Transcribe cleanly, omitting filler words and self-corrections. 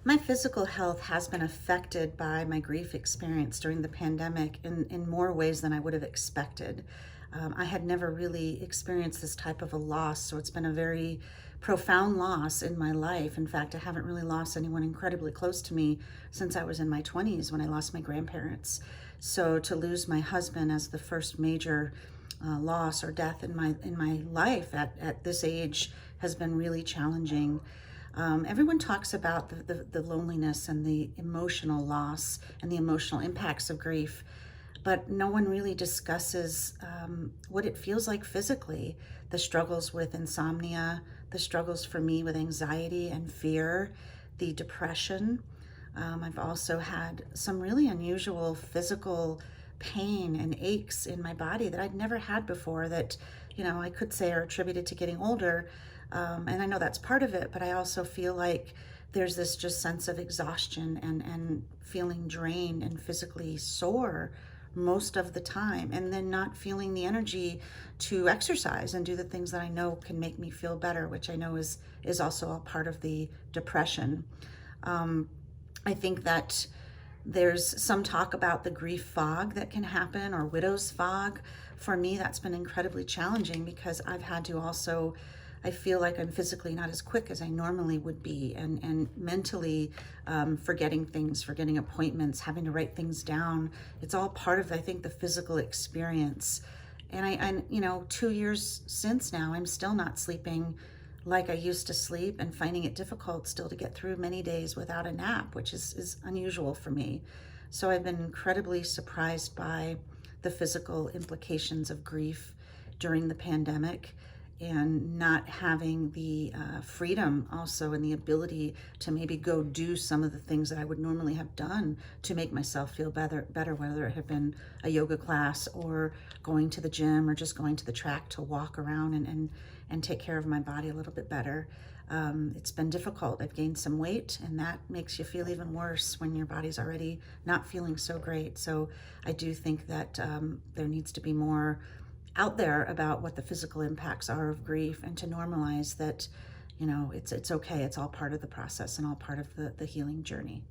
My physical health has been affected by my grief experience during the pandemic in more ways than I would have expected. I had never really experienced this type of a loss, so it's been a very profound loss in my life. In fact, I haven't really lost anyone incredibly close to me since I was in my 20s when I lost my grandparents. So to lose my husband as the first major loss or death in my life at this age has been really challenging. Everyone talks about the loneliness and the emotional loss and the emotional impacts of grief, but no one really discusses what it feels like physically. The struggles with insomnia, the struggles for me with anxiety and fear, the depression. I've also had some really unusual physical pain and aches in my body that I'd never had before that, I could say are attributed to getting older. And I know that's part of it, but I also feel like there's this just sense of exhaustion and feeling drained and physically sore most of the time, and then not feeling the energy to exercise and do the things that I know can make me feel better, which I know is also a part of the depression. I think that there's some talk about the grief fog that can happen, or widow's fog. For me, that's been incredibly challenging because I've had to also, I feel like I'm physically not as quick as I normally would be, and mentally forgetting things, forgetting appointments, having to write things down. It's all part of, I think, the physical experience. And I 2 years since now, I'm still not sleeping like I used to sleep, and finding it difficult still to get through many days without a nap, which is unusual for me. So I've been incredibly surprised by the physical implications of grief during the pandemic, and not having the freedom also and the ability to maybe go do some of the things that I would normally have done to make myself feel better, whether it had been a yoga class or going to the gym or just going to the track to walk around and take care of my body a little bit better. It's been difficult. I've gained some weight, and that makes you feel even worse when your body's already not feeling so great. So I do think that there needs to be more out there about what the physical impacts are of grief, and to normalize that, it's okay. It's all part of the process and all part of the healing journey.